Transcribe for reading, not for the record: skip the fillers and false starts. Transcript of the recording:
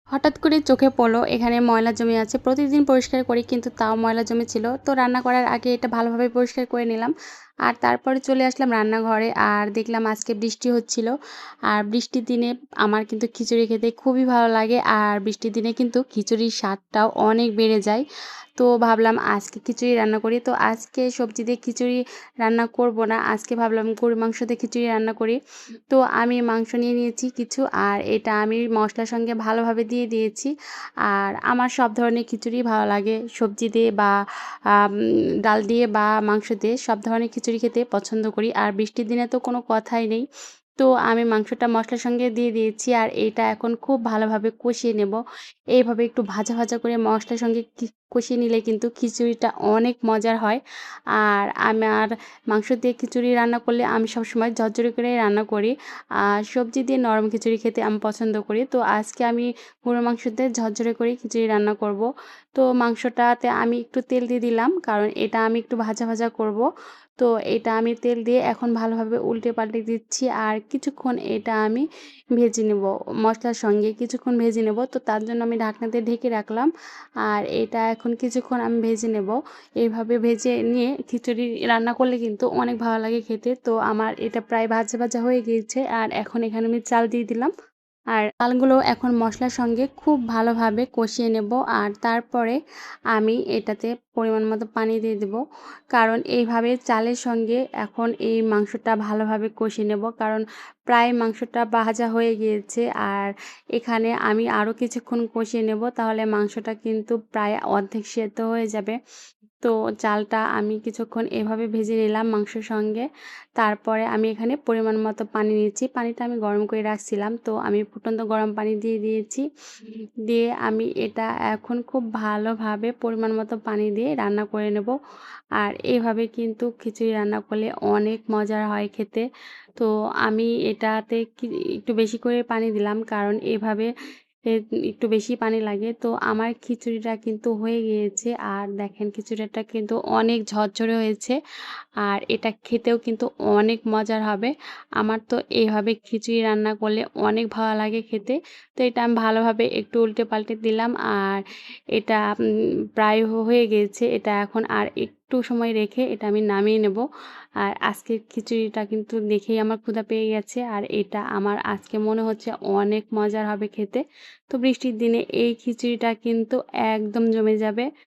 হঠাৎ করে চোখে পড়লো এখানে ময়লা জমে আছে। প্রতিদিন পরিষ্কার করি কিন্তু তাও ময়লা জমেছিল। তো রান্না করার আগে এটা ভালোভাবে পরিষ্কার করে নিলাম। আর তারপরে চলে আসলাম রান্নাঘরে আর দেখলাম আজকে বৃষ্টি হচ্ছিল। আর বৃষ্টির দিনে আমার কিন্তু খিচুড়ি খেতে খুবই ভালো লাগে। আর বৃষ্টির দিনে কিন্তু খিচুড়ির স্বাদটাও অনেক বেড়ে যায়। তো ভাবলাম আজকে খিচুড়ি রান্না করি। তো আজকে সবজি দিয়ে খিচুড়ি রান্না করব না। আজকে ভাবলাম গরুর মাংস দিয়ে খিচুড়ি রান্না করি। তো আমি মাংস নিয়ে নিয়েছি কিছু আর এটা আমি মশলার সঙ্গে ভালোভাবে দিয়ে দিয়েছি। আর আমার সব ধরনের খিচুড়ি ভালো লাগে সবজি দিয়ে বা ডাল দিয়ে বা মাংস দিয়ে সব ধরনের খিচুড়ি খেতে পছন্দ করি। আর বৃষ্টির দিনে তো কোনো কথাই নেই। তো আমি মাংসটা মশলার সঙ্গে দিয়ে দিয়েছি আর এটা এখন খুব ভালোভাবে কষিয়ে নেব। এইভাবে একটু ভাজা, ভাজা করে মশলার সঙ্গে কষিয়ে নিলে কিন্তু খিচুড়িটা অনেক মজার হয়। আর আমার মাংস দিয়ে খিচুড়ি রান্না করলে আমি সবসময় ঝরঝরে করে রান্না করি। আর সবজি দিয়ে নরম খিচুড়ি খেতে আমি পছন্দ করি। তো আজকে আমি গরুর মাংস দিয়ে ঝরঝরে করে খিচুড়ি রান্না করব। তো মাংসটাতে আমি একটু তেল দিয়ে দিলাম কারণ এটা আমি একটু ভাজা, ভাজা করব। তো এটা আমি তেল দিয়ে এখন ভালোভাবে উল্টে পাল্টে দিচ্ছি আর কিছুক্ষণ এটা আমি ভেজে নেব। মশলার সঙ্গে কিছুক্ষণ ভেজে নেব। তো তার জন্য আমি ঢাকনা দিয়ে ঢেকে রাখলাম। আর এটা এখন কিছুক্ষণ আমি ভেজে নেব। এইভাবে ভেজে নিয়ে খিচুড়ি রান্না করলে কিন্তু অনেক ভালো লাগে খেতে। তো আমার এটা প্রায় ভাজা, ভাজা হয়ে গিয়েছে আর এখন এখানে আমি চাল দিয়ে দিলাম। আর চালগুলো এখন মশলার সঙ্গে খুব ভালোভাবে কষিয়ে নেব। আর তারপরে আমি এটাতে পরিমাণ মতো পানি দিয়ে দেব। কারণ এইভাবে চালের সঙ্গে এখন এই মাংসটা ভালোভাবে কষিয়ে নেব। কারণ প্রায় মাংসটা ভাজা হয়ে গিয়েছে আর এখানে আমি আরও কিছুক্ষণ কষিয়ে নেব তাহলে মাংসটা কিন্তু প্রায় অর্ধেক সেদ্ধ হয়ে যাবে। তো চালটা আমি কিছুক্ষণ এভাবে ভেজে নিলাম মাংসের সঙ্গে। তারপরে আমি এখানে পরিমাণ মতো পানি নিয়েছি। পানিটা আমি গরম করে রাখছিলাম। তো আমি ফুটন্ত গরম পানি দিয়ে দিয়েছি। দিয়ে আমি এটা এখন খুব ভালোভাবে পরিমাণ মতো পানি দিয়ে রান্না করে নেব। আর এভাবে কিন্তু খিচুড়ি রান্না করলে অনেক মজার হয় খেতে। তো আমি এটাতে একটু বেশি করে পানি দিলাম কারণ এভাবে এ একটু বেশি পানি লাগে। তো আমার খিচুড়িটা কিন্তু হয়ে গিয়েছে। আর দেখেন খিচুড়িটা কিন্তু অনেক ঝরঝরে হয়েছে। আর এটা খেতেও কিন্তু অনেক মজার হবে। আমার তো এইভাবে খিচুড়ি রান্না করলে অনেক ভালো লাগে খেতে। তো এটা আমি ভালোভাবে একটু উল্টে পাল্টে দিলাম। আর এটা প্রায় হয়ে গিয়েছে। এটা এখন আর একটু সময় রেখে এটা আমি নামিয়ে নেব। আর আজকের খিচুড়িটা কিন্তু দেখেই আমার ক্ষুধা পেয়ে গেছে। আর এটা আমার আজকে মনে হচ্ছে অনেক মজার হবে খেতে। তো বৃষ্টির দিনে এই খিচুড়িটা কিন্তু একদম জমে যাবে।